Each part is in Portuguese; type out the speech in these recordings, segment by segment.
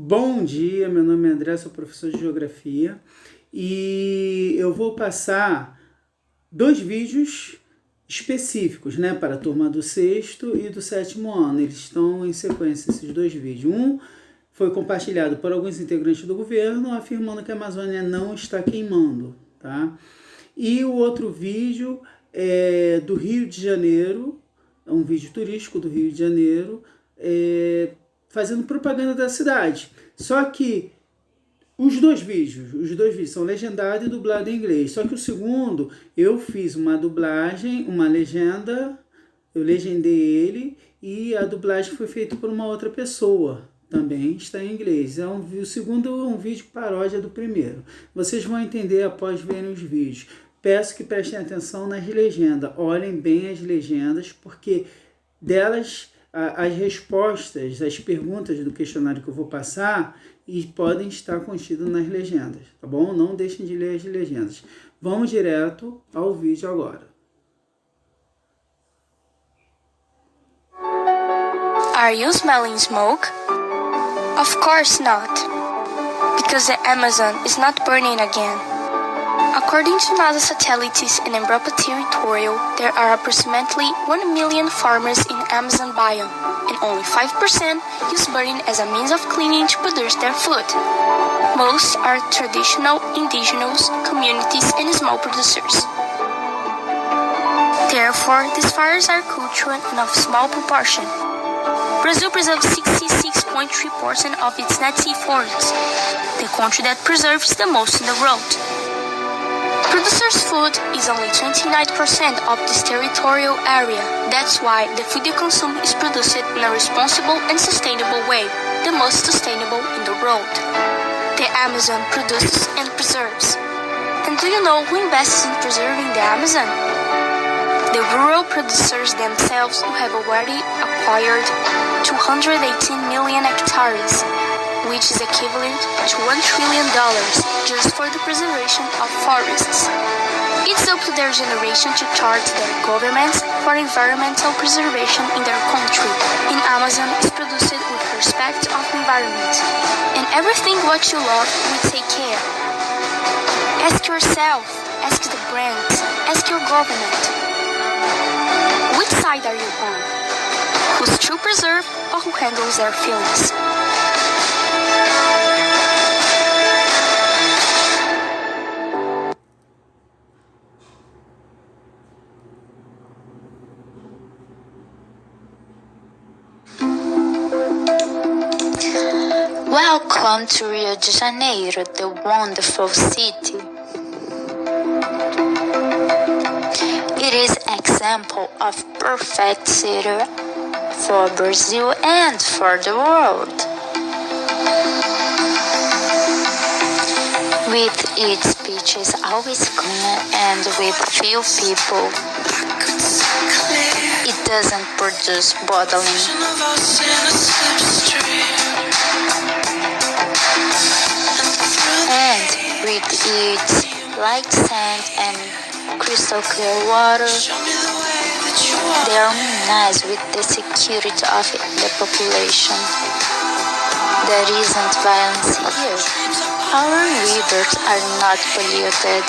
Bom dia, meu nome é André, sou professor de Geografia e eu vou passar dois vídeos específicos, para a turma do sexto e do sétimo ano. Eles estão em sequência, esses dois vídeos. Um foi compartilhado por alguns integrantes do governo afirmando que a Amazônia não está queimando, tá? E o outro vídeo é do Rio de Janeiro, é um vídeo turístico do Rio de Janeiro, fazendo propaganda da cidade. Só que os dois vídeos são legendados e dublados em inglês. Só que o segundo, eu fiz uma dublagem, uma legenda, eu legendei ele e a dublagem foi feita por uma outra pessoa. Também está em inglês. O segundo é um vídeo paródia do primeiro. Vocês vão entender após verem os vídeos. Peço que prestem atenção nas legendas. Olhem bem as legendas, porque delas as respostas, as perguntas do questionário que eu vou passar e podem estar contidas nas legendas, tá bom? Não deixem de ler as legendas. Vamos direto ao vídeo agora. Are you smelling smoke? Of course not, because the Amazon is not burning again. According to NASA satellites in Embrapa Territorial, there are approximately 1 million farmers in Amazon biome, and only 5% use burning as a means of cleaning to produce their food. Most are traditional indigenous communities and small producers. Therefore, these fires are cultural and of small proportion. Brazil preserves 66.3% of its net sea forests, the country that preserves the most in the world. Producers' food is only 29% of this territorial area. That's why the food you consume is produced in a responsible and sustainable way, the most sustainable in the world. The Amazon produces and preserves. And do you know who invests in preserving the Amazon? The rural producers themselves, who have already acquired 218 million hectares, which is equivalent to $1 trillion just for the preservation of forests. It's up to their generation to charge their governments for environmental preservation in their country. In Amazon is produced with respect of the environment. And everything what you love will take care. Ask yourself, ask the brands, ask your government. Which side are you on? Who's to preserve or who handles their feelings? Welcome to Rio de Janeiro, the wonderful city. It is an example of perfect city for Brazil and for the world. With its beaches always clean and with few people, it doesn't produce bottling. And with its light sand and crystal clear water, they are nice with the security of the population. There isn't violence here. Our rivers are not polluted.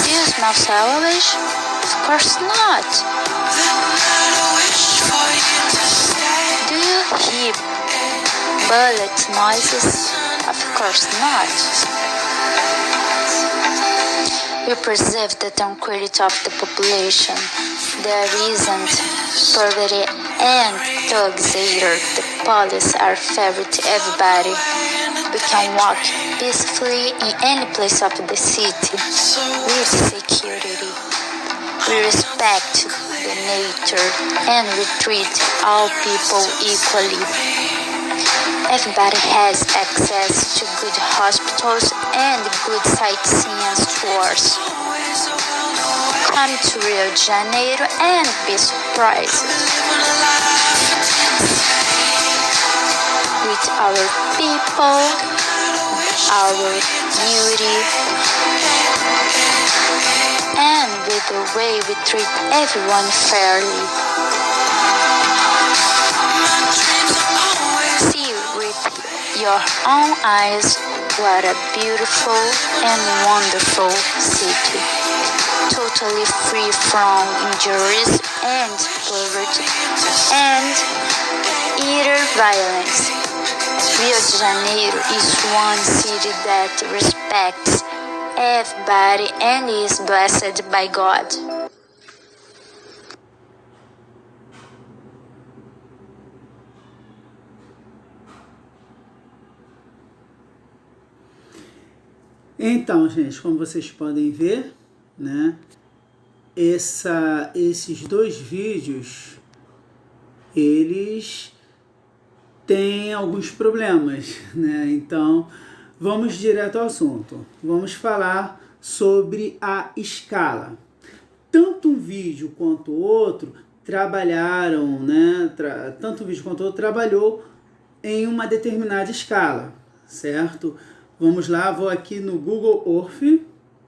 Do you smell salvage? Of course not. Do you hear bullet noises? Of course not. We preserve the tranquility of the population. There isn't poverty and thugs here. The police are fair to everybody. We can walk peacefully in any place of the city with security. We respect the nature and we treat all people equally. Everybody has access to good hospitals and good sightseeing tours. Come to Rio de Janeiro and be surprised with our people, our beauty, and with the way we treat everyone fairly. your own eyes what a beautiful and wonderful city, totally free from injuries and poverty and either violence. Rio de Janeiro is one city that respects everybody and is blessed by God. Então, gente, como vocês podem ver, né, esses dois vídeos, eles têm alguns problemas, né? Então, vamos direto ao assunto. Vamos falar sobre a escala. Tanto um vídeo quanto o outro trabalharam, né? Tanto um vídeo quanto o outro trabalhou em uma determinada escala, certo? Vamos lá, vou aqui no Google Earth,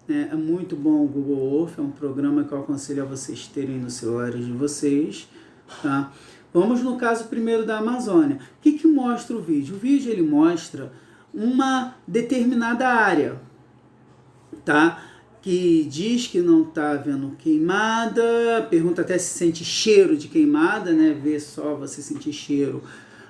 né? É muito bom o Google Earth, é um programa que eu aconselho a vocês terem nos celulares de vocês, tá? Vamos no caso primeiro da Amazônia. O que mostra o vídeo? O vídeo ele mostra uma determinada área, tá? Que diz que não está havendo queimada, pergunta até se sente cheiro de queimada, né? Vê só você sentir cheiro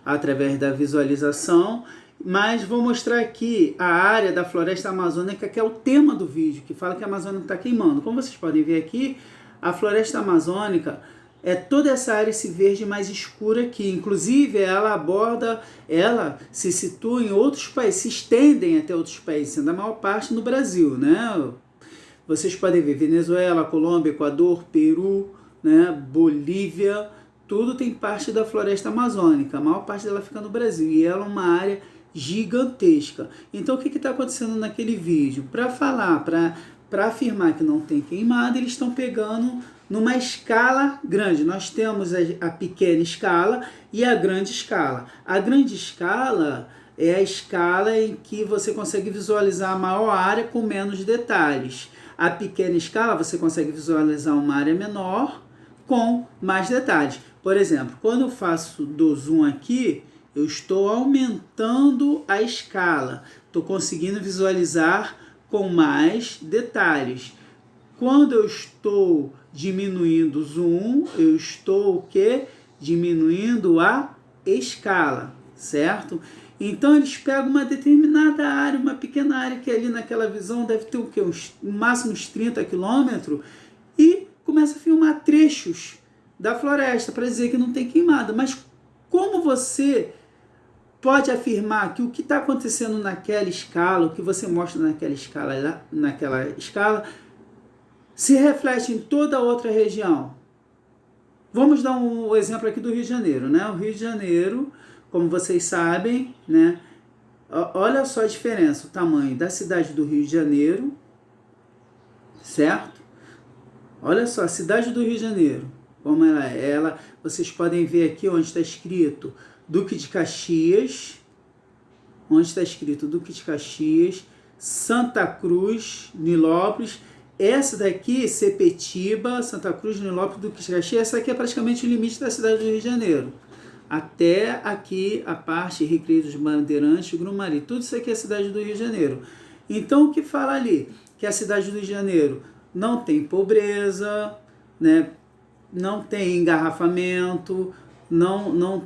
através da visualização. Mas vou mostrar aqui a área da floresta amazônica, que é o tema do vídeo, que fala que a Amazônia está queimando. Como vocês podem ver aqui, a floresta amazônica é toda essa área, esse verde mais escuro aqui. Inclusive, ela se situa em outros países, se estendem até outros países, sendo a maior parte no Brasil, né? Vocês podem ver Venezuela, Colômbia, Equador, Peru, né? Bolívia, tudo tem parte da floresta amazônica. A maior parte dela fica no Brasil e ela é uma área gigantesca. Então, o que está acontecendo naquele vídeo? Para afirmar que não tem queimada, eles estão pegando numa escala grande. Nós temos a pequena escala e a grande escala. A grande escala é a escala em que você consegue visualizar a maior área com menos detalhes. A pequena escala você consegue visualizar uma área menor com mais detalhes. Por exemplo, quando eu dou zoom aqui, eu estou aumentando a escala. Estou conseguindo visualizar com mais detalhes. Quando eu estou diminuindo o zoom, eu estou o quê? Diminuindo a escala, certo? Então eles pegam uma determinada área, uma pequena área que ali naquela visão deve ter o quê? No máximo uns 30 quilômetros e começa a filmar trechos da floresta para dizer que não tem queimada. Mas como você pode afirmar que o que está acontecendo naquela escala, o que você mostra naquela escala, se reflete em toda a outra região? Vamos dar um exemplo aqui do Rio de Janeiro, né? O Rio de Janeiro, como vocês sabem, né? Olha só a diferença, o tamanho da cidade do Rio de Janeiro, certo? Olha só, a cidade do Rio de Janeiro, como ela é. Vocês podem ver aqui onde está escrito Duque de Caxias, Santa Cruz, Nilópolis. Essa daqui, Sepetiba, Santa Cruz, Nilópolis, Duque de Caxias, essa aqui é praticamente o limite da cidade do Rio de Janeiro. Até aqui a parte Recreio dos Bandeirantes, Grumari, tudo isso aqui é a cidade do Rio de Janeiro. Então o que fala ali? Que a cidade do Rio de Janeiro não tem pobreza, né? Não tem engarrafamento, não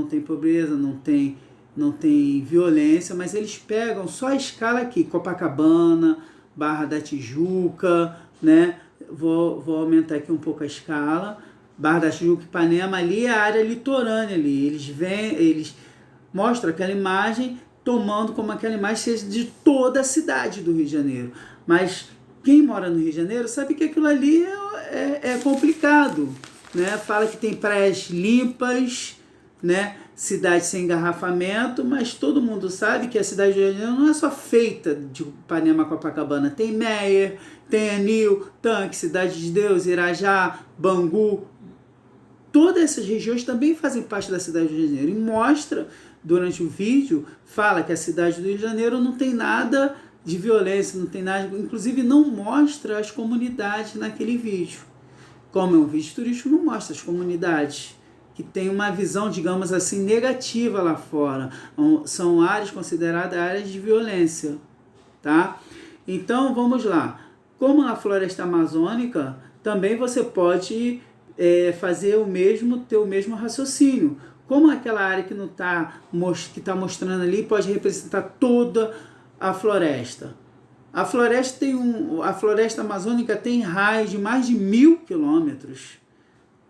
tem pobreza, não tem violência, mas eles pegam só a escala aqui, Copacabana, Barra da Tijuca, né? Vou aumentar aqui um pouco a escala. Barra da Tijuca, Ipanema, ali é a área litorânea ali. Eles mostram aquela imagem tomando como aquela imagem seja de toda a cidade do Rio de Janeiro. Mas quem mora no Rio de Janeiro sabe que aquilo ali é complicado, né? Fala que tem praias limpas, né? Cidade sem engarrafamento, mas todo mundo sabe que a cidade do Rio de Janeiro não é só feita de Ipanema, Copacabana. Tem Meier, tem Anil, Tanque, Cidade de Deus, Irajá, Bangu. Todas essas regiões também fazem parte da cidade do Rio de Janeiro. E mostra, durante o vídeo, fala que a cidade do Rio de Janeiro não tem nada de violência, não tem nada, inclusive não mostra as comunidades naquele vídeo. Como é um vídeo turístico, não mostra as comunidades que têm uma visão, digamos assim, negativa lá fora. São áreas consideradas áreas de violência, tá? Então, vamos lá. Como na floresta amazônica, também você pode fazer ter o mesmo raciocínio. Como aquela área que está mostrando ali pode representar toda a floresta. A floresta amazônica tem raio de mais de 1.000 quilômetros.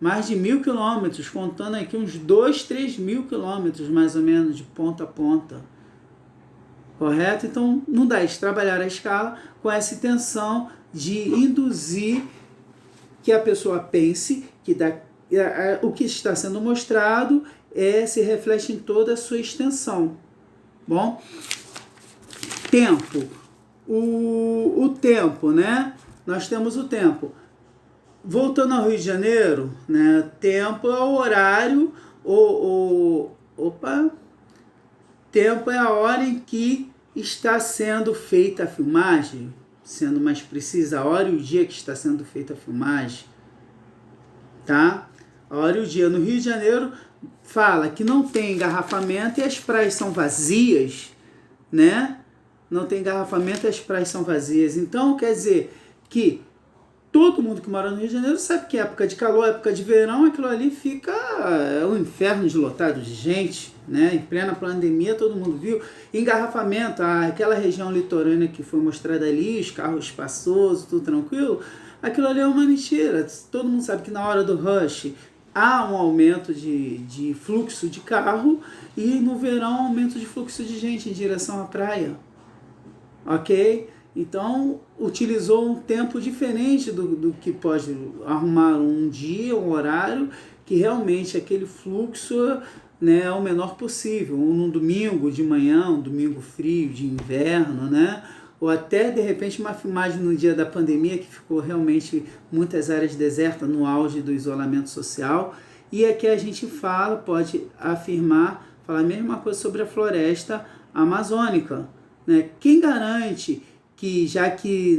Mais de 1.000 quilômetros, contando aqui uns 2.000, 3.000 quilômetros, mais ou menos, de ponta a ponta. Correto? Então, não dá de trabalhar a escala com essa intenção de induzir que a pessoa pense que o que está sendo mostrado se reflete em toda a sua extensão. Bom, tempo. O tempo, né? Nós temos o tempo. Voltando ao Rio de Janeiro, né? Tempo é o horário, tempo é a hora em que está sendo feita a filmagem, sendo mais precisa, a hora e o dia que está sendo feita a filmagem, tá? A hora e o dia. No Rio de Janeiro fala que não tem engarrafamento e as praias são vazias, né? Não tem engarrafamento e as praias são vazias. Então, quer dizer que todo mundo que mora no Rio de Janeiro sabe que época de calor, época de verão, aquilo ali fica um inferno de lotado de gente, né? Em plena pandemia, todo mundo viu. Engarrafamento, aquela região litorânea que foi mostrada ali, os carros espaçosos, tudo tranquilo, aquilo ali é uma mentira. Todo mundo sabe que na hora do rush há um aumento de fluxo de carro e no verão aumento de fluxo de gente em direção à praia. Ok? Então, utilizou um tempo diferente do que pode arrumar um dia, um horário, que realmente aquele fluxo, né, é o menor possível. Ou num domingo de manhã, um domingo frio de inverno, né? Ou até, de repente, uma filmagem no dia da pandemia, que ficou realmente muitas áreas desertas no auge do isolamento social. E aqui a gente pode afirmar, falar a mesma coisa sobre a floresta amazônica, né? Quem garante que, já que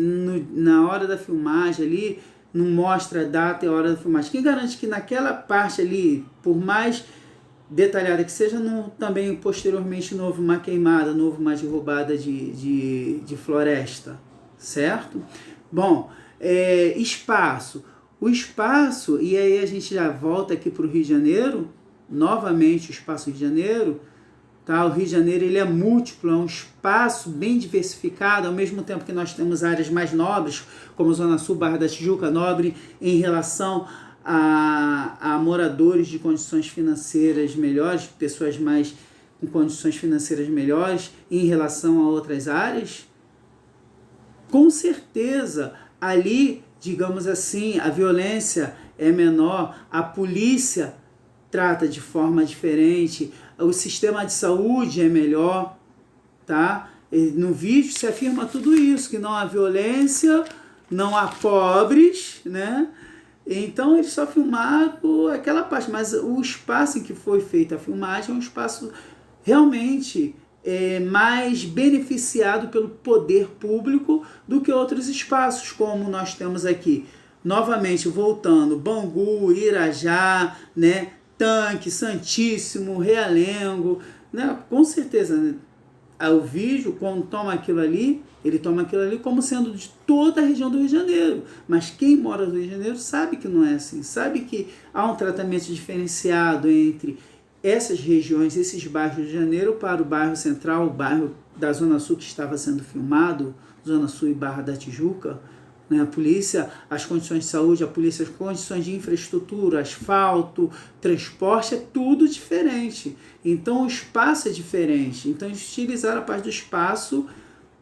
na hora da filmagem ali, não mostra a data e a hora da filmagem, quem garante que naquela parte ali, por mais detalhada que seja, também posteriormente não houve uma queimada, não houve uma derrubada de floresta, certo? Bom, espaço. O espaço, e aí a gente já volta aqui para o Rio de Janeiro, novamente o espaço Rio de Janeiro, tá? O Rio de Janeiro ele é múltiplo, é um espaço bem diversificado, ao mesmo tempo que nós temos áreas mais nobres, como Zona Sul, Barra da Tijuca, nobre em relação a moradores de condições financeiras melhores, pessoas mais com condições financeiras melhores em relação a outras áreas. Com certeza, ali, digamos assim, a violência é menor, a polícia trata de forma diferente, o sistema de saúde é melhor, tá? No vídeo se afirma tudo isso, que não há violência, não há pobres, né? Então eles só filmaram aquela parte, mas o espaço em que foi feita a filmagem é um espaço realmente mais beneficiado pelo poder público do que outros espaços, como nós temos aqui. Novamente, voltando, Bangu, Irajá, né? Tanque, Santíssimo, Realengo, né? Com certeza, né? O vídeo, quando toma aquilo ali, ele toma aquilo ali como sendo de toda a região do Rio de Janeiro. Mas quem mora no Rio de Janeiro sabe que não é assim. Sabe que há um tratamento diferenciado entre essas regiões, esses bairros do Rio de Janeiro, para o bairro central, o bairro da Zona Sul que estava sendo filmado, Zona Sul e Barra da Tijuca. A polícia, as condições de saúde, a polícia, as condições de infraestrutura, asfalto, transporte, é tudo diferente. Então o espaço é diferente. Então eles utilizaram a parte do espaço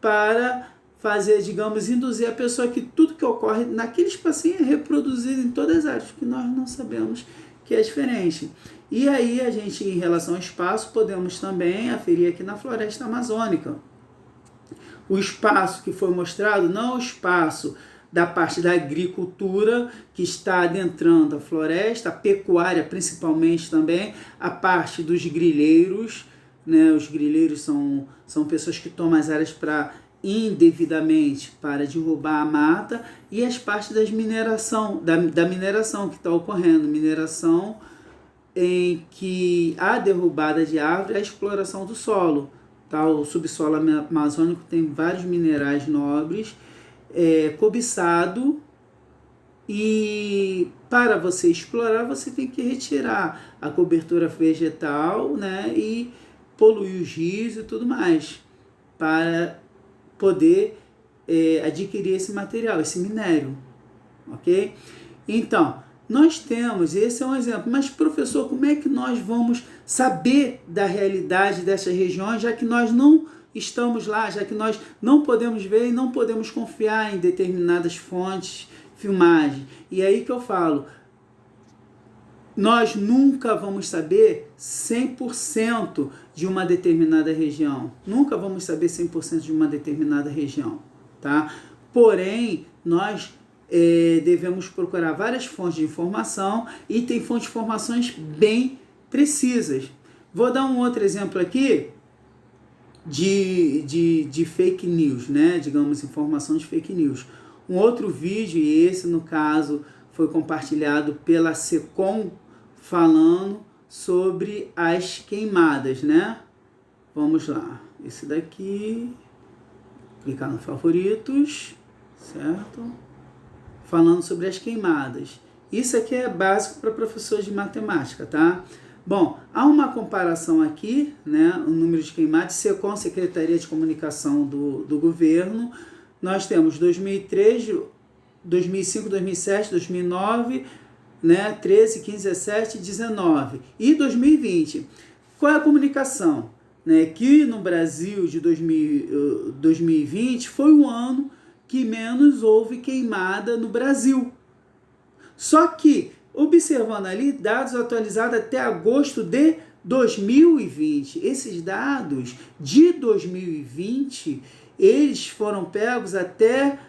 para fazer, digamos, induzir a pessoa que tudo que ocorre naquele espacinho é reproduzido em todas as áreas, que nós não sabemos que é diferente. E aí a gente, em relação ao espaço, podemos também aferir aqui na floresta amazônica. O espaço que foi mostrado não é o espaço da parte da agricultura, que está adentrando a floresta, a pecuária principalmente também, a parte dos grileiros, né? Os grileiros são pessoas que tomam as áreas indevidamente para derrubar a mata, e as partes da mineração que está ocorrendo, mineração em que há derrubada de árvore, a exploração do solo. Tá? O subsolo amazônico tem vários minerais nobres, cobiçado, e para você explorar, você tem que retirar a cobertura vegetal, né, e poluir os rios e tudo mais, para poder adquirir esse material, esse minério, ok? Então, nós temos, esse é um exemplo, mas professor, como é que nós vamos saber da realidade dessas regiões, já que nós não estamos lá, já que nós não podemos ver e não podemos confiar em determinadas fontes, filmagem? E aí que eu falo, nós nunca vamos saber 100% de uma determinada região, nunca vamos saber 100% de uma determinada região, tá? Porém, nós devemos procurar várias fontes de informação, e tem fontes de informações bem precisas. Vou dar um outro exemplo aqui de fake news, né? Digamos, informação de fake news. Um outro vídeo, e esse no caso foi compartilhado pela SECOM, falando sobre as queimadas, né? Vamos lá, esse daqui, clicar no favoritos, certo? Falando sobre as queimadas. Isso aqui é básico para professores de matemática, tá? Bom, há uma comparação aqui, né? O número de queimadas, SECOM, Secretaria de Comunicação do Governo. Nós temos 2003, 2005, 2007, 2009, né? 13, 15, 17, 19 e 2020. Qual é a comunicação? Né? Que no Brasil de 2020 foi o ano que menos houve queimada no Brasil. Só que, observando ali, dados atualizados até agosto de 2020. Esses dados de 2020, eles foram pegos até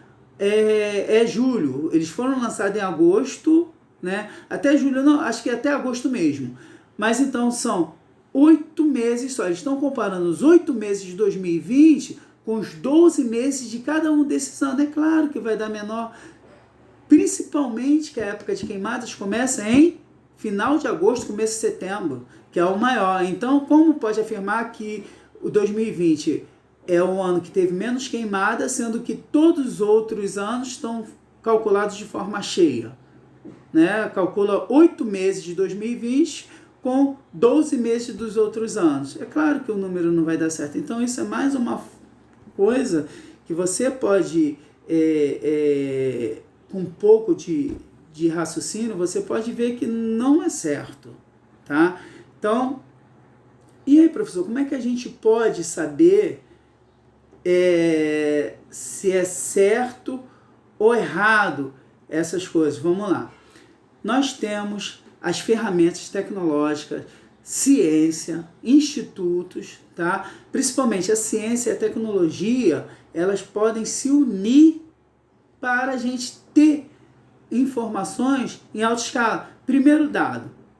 julho. Eles foram lançados em agosto, né? Até julho, não, acho que até agosto mesmo. Mas então são 8 meses só. Eles estão comparando os 8 meses de 2020 com os 12 meses de cada um desses anos. É claro que vai dar menor, principalmente que a época de queimadas começa em final de agosto, começo de setembro, que é o maior. Então, como pode afirmar que o 2020 é o ano que teve menos queimada, sendo que todos os outros anos estão calculados de forma cheia? Né? Calcula 8 meses de 2020 com 12 meses dos outros anos. É claro que o número não vai dar certo. Então, isso é mais uma coisa que você pode, com um pouco de raciocínio, você pode ver que não é certo, tá? Então, e aí, professor, como é que a gente pode saber se é certo ou errado essas coisas? Vamos lá. Nós temos as ferramentas tecnológicas, ciência, institutos, tá? Principalmente a ciência e a tecnologia, elas podem se unir para a gente ter informações em alta escala. Primeiro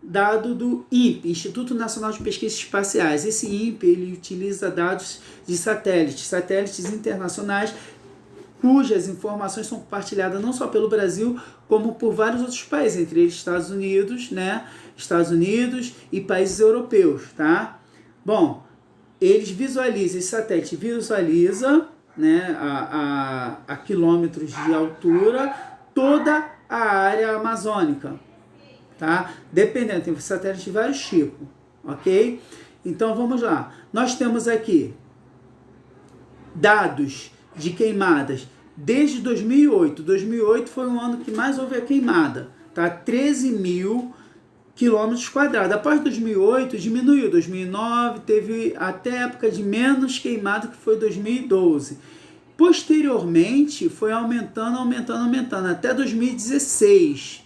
dado do INPE, Instituto Nacional de Pesquisas Espaciais. Esse INPE, ele utiliza dados de satélites internacionais, cujas informações são compartilhadas não só pelo Brasil, como por vários outros países, entre eles Estados Unidos, né? Estados Unidos e países europeus, tá? Bom, eles visualizam, esse satélite visualiza, né, a quilômetros de altura, toda a área amazônica, tá? Dependendo, tem satélites de vários tipos, ok? Então, vamos lá. Nós temos aqui dados de queimadas desde 2008. 2008 foi o ano que mais houve a queimada, tá? 13 mil quilômetros quadrados. Após 2008, diminuiu. 2009 teve até época de menos queimada, que foi 2012. Posteriormente, foi aumentando, até 2016.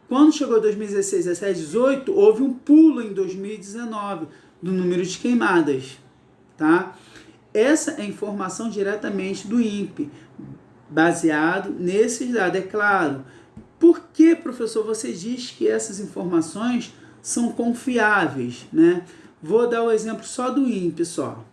Quando chegou 2016, 17, 18, houve um pulo em 2019 do número de queimadas, tá? Essa é informação diretamente do INPE, baseado nesses dados, é claro. Por que, professor, você diz que essas informações são confiáveis, né? Vou dar o exemplo só do INPE só.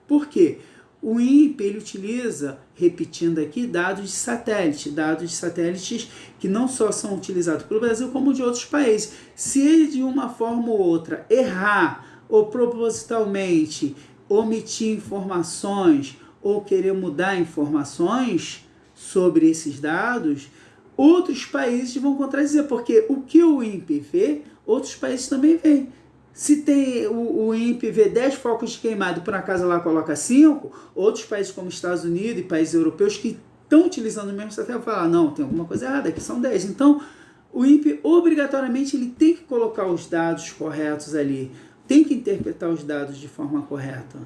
Por quê? O INPE ele utiliza, repetindo aqui, dados de satélites que não só são utilizados pelo Brasil, como de outros países. Se ele de uma forma ou outra errar ou propositalmente omitir informações ou querer mudar informações sobre esses dados, outros países vão contradizer, porque o que o INPE vê, outros países também veem. Se tem o INPE vê 10 focos de queimado, por acaso lá coloca 5, outros países como Estados Unidos e países europeus que estão utilizando o mesmo satélite vão falar, não, tem alguma coisa errada, aqui são 10. Então, o INPE, obrigatoriamente, ele tem que colocar os dados corretos ali, tem que interpretar os dados de forma correta.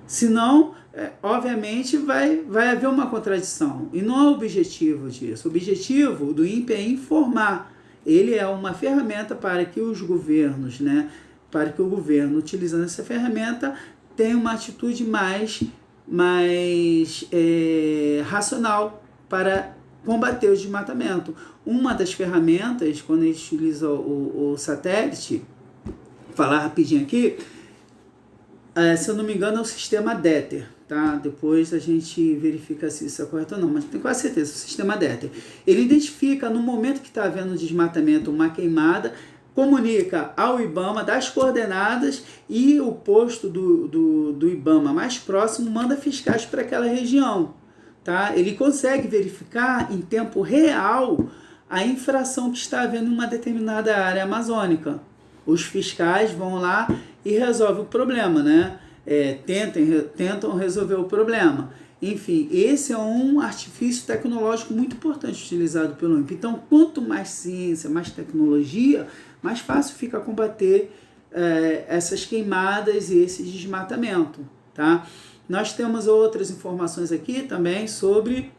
Senão, obviamente, vai haver uma contradição. E não é o objetivo disso. O objetivo do INPE é informar. Ele é uma ferramenta para que os governos, para que o governo, utilizando essa ferramenta, tenha uma atitude mais racional para combater o desmatamento. Uma das ferramentas, quando a gente utiliza o satélite, vou falar rapidinho aqui, se eu não me engano é o sistema DETER, tá? Depois a gente verifica se isso é correto ou não, mas tenho quase certeza, o sistema DETER. Ele identifica no momento que está havendo desmatamento, uma queimada, comunica ao IBAMA das coordenadas e o posto do IBAMA mais próximo manda fiscais para aquela região. Tá? Ele consegue verificar em tempo real a infração que está havendo em uma determinada área amazônica. Os fiscais vão lá e resolvem o problema, tentam resolver o problema. Enfim, esse é um artifício tecnológico muito importante utilizado pelo INPE. Então, quanto mais ciência, mais tecnologia, mais fácil fica combater essas queimadas e esse desmatamento. Tá? Nós temos outras informações aqui também sobre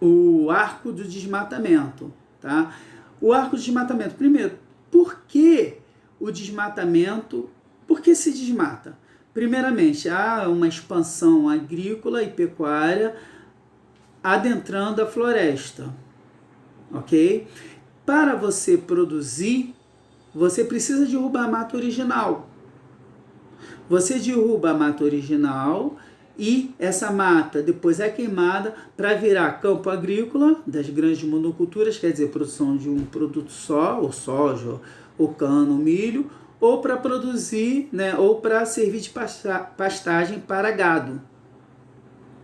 o arco do desmatamento. Tá? O arco do desmatamento, primeiro, por que o desmatamento, por que se desmata? Primeiramente, há uma expansão agrícola e pecuária adentrando a floresta, ok? Para você produzir, você precisa derrubar a mata original. Você derruba a mata original e essa mata depois é queimada para virar campo agrícola das grandes monoculturas, quer dizer, produção de um produto só, ou soja, ou cana, ou milho, ou para produzir, ou para servir de pastagem para gado,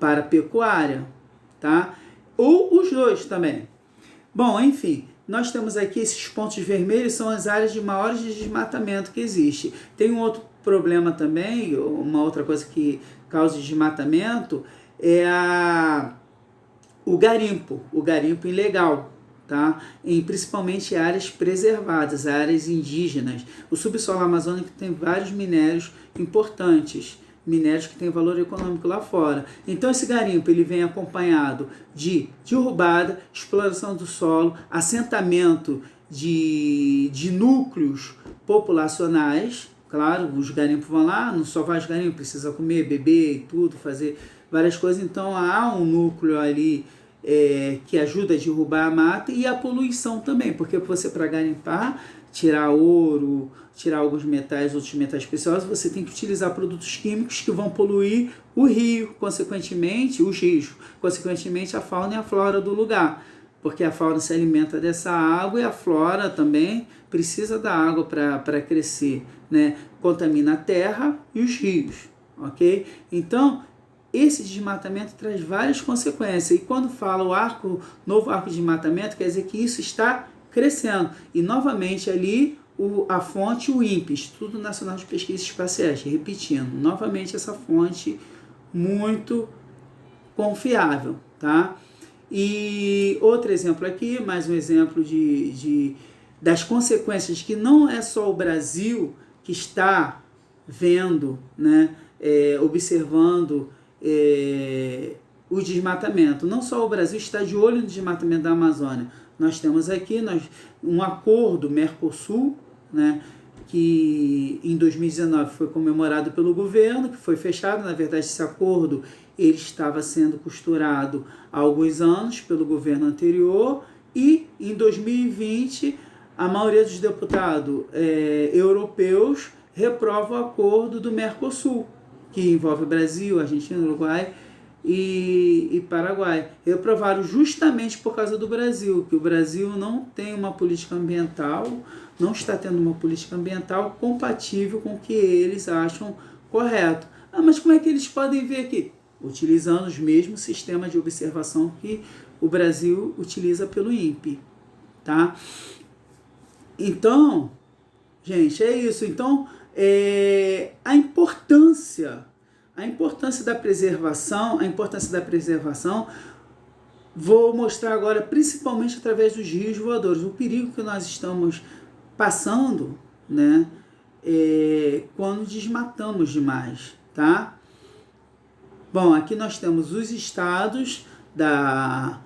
para pecuária, tá? Ou os dois também. Bom, enfim, nós temos aqui esses pontos vermelhos, são as áreas de maiores de desmatamento que existe. Tem um outro problema também, uma outra coisa que causa desmatamento, é o garimpo ilegal. Tá? Principalmente áreas preservadas, áreas indígenas. O subsolo amazônico tem vários minérios importantes, minérios que têm valor econômico lá fora. Então esse garimpo ele vem acompanhado de derrubada, exploração do solo, assentamento de núcleos populacionais. Claro, os garimpos vão lá, não só vai os garimpos, precisa comer, beber e tudo, fazer várias coisas. Então há um núcleo ali que ajuda a derrubar a mata, e a poluição também, porque você, para garimpar, tirar ouro, tirar alguns metais, outros metais preciosos, você tem que utilizar produtos químicos que vão poluir o rio, consequentemente, os rios, consequentemente a fauna e a flora do lugar, porque a fauna se alimenta dessa água e a flora também precisa da água para crescer, Contamina a terra e os rios, ok? Então, esse desmatamento traz várias consequências. E quando fala novo arco de desmatamento, quer dizer que isso está crescendo. E novamente ali a fonte, o INPE, Instituto Nacional de Pesquisas Espaciais, repetindo, novamente essa fonte muito confiável. Tá? E outro exemplo aqui, mais um exemplo das consequências que não é só o Brasil que está vendo, observando o desmatamento. Não só o Brasil está de olho no desmatamento da Amazônia. Nós temos aqui um acordo Mercosul, que em 2019 foi comemorado pelo governo, que foi fechado. Na verdade, esse acordo ele estava sendo costurado há alguns anos pelo governo anterior, e em 2020 a maioria dos deputados europeus reprova o acordo do Mercosul, que envolve Brasil, Argentina, Uruguai e Paraguai. Reprovaram justamente por causa do Brasil, que o Brasil não tem uma política ambiental, não está tendo uma política ambiental compatível com o que eles acham correto. Ah, mas como é que eles podem ver aqui? Utilizando os mesmos sistemas de observação que o Brasil utiliza pelo INPE, tá? Então, gente, é isso. Então, a importância da preservação, vou mostrar agora principalmente através dos rios voadores, o perigo que nós estamos passando, né, quando desmatamos demais, tá? Bom, aqui nós temos os estados da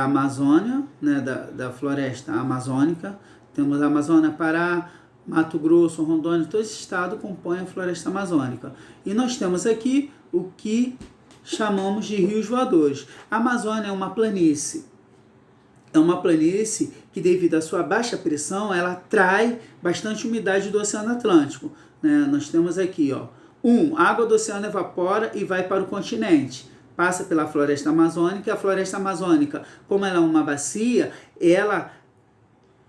Amazônia, né, da floresta amazônica. Temos a Amazônia, Pará, Mato Grosso, Rondônia, todo esse estado compõe a floresta amazônica. E nós temos aqui o que chamamos de rios voadores. A Amazônia é uma planície. É uma planície que, devido à sua baixa pressão, ela atrai bastante umidade do Oceano Atlântico, né? Nós temos aqui, ó, a água do oceano evapora e vai para o continente. Passa pela floresta amazônica, e a floresta amazônica, como ela é uma bacia,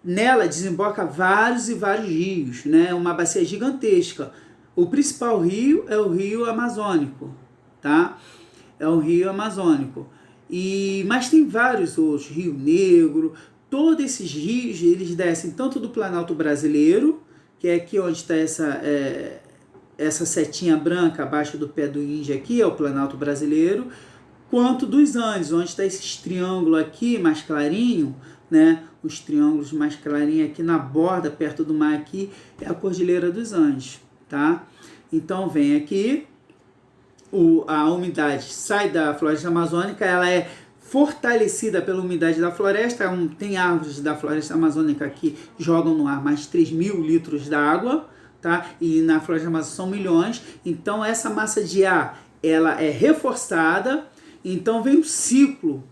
nela desemboca vários e vários rios, né? Uma bacia gigantesca. O principal rio é o rio Amazônico, tá? É o rio Amazônico. Mas tem vários outros, Rio Negro, todos esses rios, eles descem tanto do Planalto Brasileiro, que é aqui onde está essa setinha branca abaixo do pé do índio aqui, é o Planalto Brasileiro, quanto dos Andes, onde está esses triângulos aqui, mais clarinho, né? Os triângulos mais clarinhos aqui na borda, perto do mar aqui, é a Cordilheira dos Andes, tá? Então vem aqui, a umidade sai da floresta amazônica, ela é fortalecida pela umidade da floresta, tem árvores da floresta amazônica que jogam no ar mais de 3.000 litros d'água, tá? E na floresta amazônica são milhões, então essa massa de ar, ela é reforçada, então vem um ciclo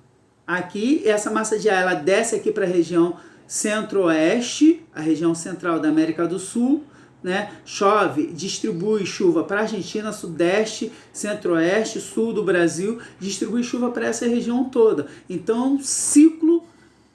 aqui, essa massa de ar, ela desce aqui para a região centro-oeste, a região central da América do Sul, né? Chove, distribui chuva para a Argentina, sudeste, centro-oeste, sul do Brasil, distribui chuva para essa região toda. Então, um ciclo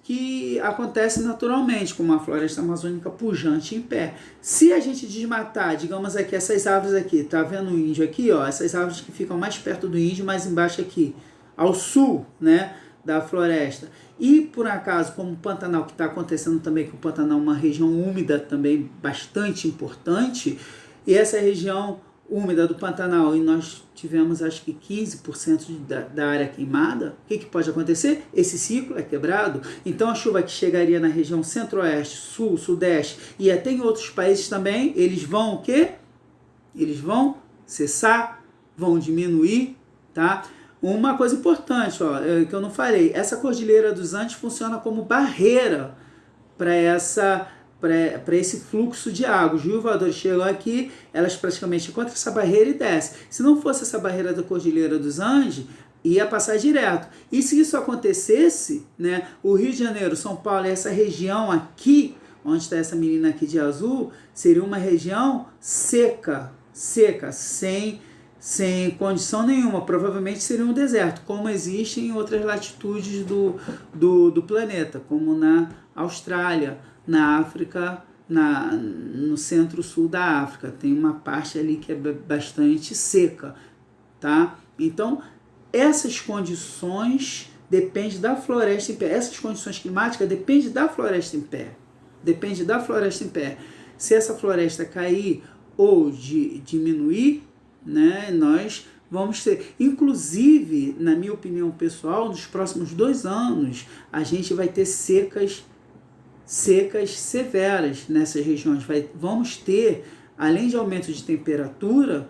que acontece naturalmente, com uma floresta amazônica pujante em pé. Se a gente desmatar, digamos aqui, essas árvores aqui, tá vendo o índio aqui, ó, essas árvores que ficam mais perto do índio, mais embaixo aqui, ao sul, né, da floresta. E por acaso, como o Pantanal, que está acontecendo também, que o Pantanal é uma região úmida também bastante importante, e essa região úmida do Pantanal, e nós tivemos acho que 15% da área queimada, o que pode acontecer? Esse ciclo é quebrado, então a chuva que chegaria na região centro-oeste, sul, sudeste e até em outros países também, eles vão o quê? Eles vão cessar, vão diminuir, tá? Uma coisa importante, ó, que eu não falei, essa Cordilheira dos Andes funciona como barreira para esse fluxo de água. Os rios voadores chegam aqui, elas praticamente encontram essa barreira e descem. Se não fosse essa barreira da Cordilheira dos Andes, ia passar direto. E se isso acontecesse, né, o Rio de Janeiro, São Paulo, essa região aqui, onde está essa menina aqui de azul, seria uma região seca, sem condição nenhuma, provavelmente seria um deserto, como existe em outras latitudes do planeta, como na Austrália, na África, no centro-sul da África. Tem uma parte ali que é bastante seca, tá? Então, essas condições dependem da floresta em pé. Essas condições climáticas dependem da floresta em pé. Se essa floresta cair ou diminuir, né, nós vamos ter, inclusive, na minha opinião pessoal, nos próximos 2 anos, a gente vai ter secas severas nessas regiões. Vamos ter, além de aumento de temperatura,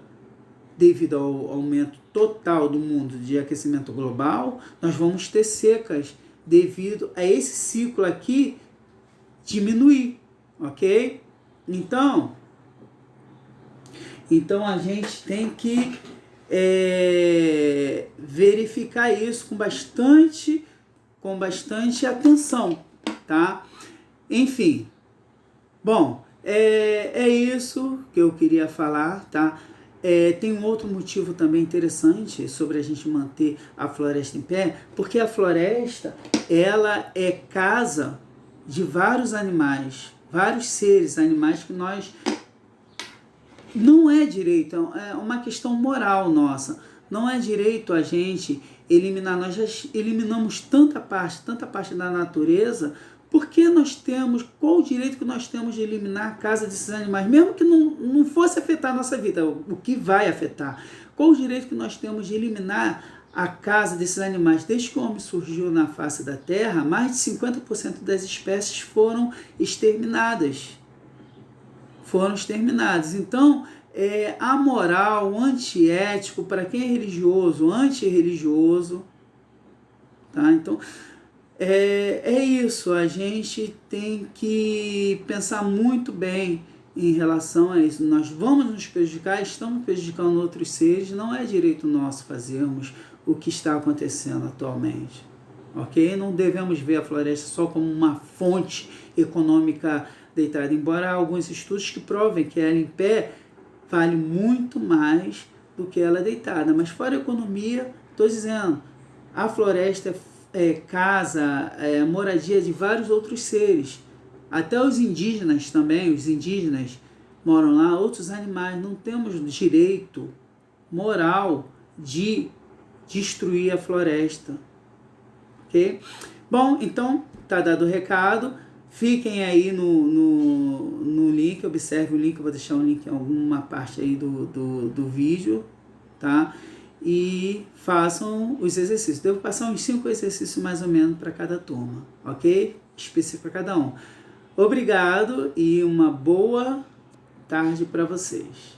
devido ao aumento total do mundo de aquecimento global, nós vamos ter secas devido a esse ciclo aqui diminuir, ok? Então a gente tem que verificar isso com bastante atenção, tá? Enfim, bom, é isso que eu queria falar, tá? Tem um outro motivo também interessante sobre a gente manter a floresta em pé, porque a floresta, ela é casa de vários animais, vários seres, animais que nós... Não é direito, é uma questão moral nossa. Não é direito a gente eliminar, nós já eliminamos tanta parte da natureza, porque qual o direito que nós temos de eliminar a casa desses animais, mesmo que não fosse afetar a nossa vida, o que vai afetar? Qual o direito que nós temos de eliminar a casa desses animais? Desde que o homem surgiu na face da Terra, mais de 50% das espécies foram exterminadas. Então, amoral, antiético, para quem é religioso, antirreligioso, tá? Então, é isso, a gente tem que pensar muito bem em relação a isso. Nós vamos nos prejudicar, estamos prejudicando outros seres, não é direito nosso fazermos o que está acontecendo atualmente, ok? Não devemos ver a floresta só como uma fonte econômica deitada, embora há alguns estudos que provem que ela em pé vale muito mais do que ela deitada. Mas fora a economia, estou dizendo, a floresta é casa, moradia de vários outros seres. Até os indígenas também, os indígenas moram lá, outros animais. Não temos direito moral de destruir a floresta. Ok? Bom, então, tá dado o recado. Fiquem aí no link, observe o link, eu vou deixar um link em alguma parte aí do vídeo, tá? E façam os exercícios. Devo passar uns 5 exercícios mais ou menos para cada turma, ok? Específico para cada um. Obrigado e uma boa tarde para vocês.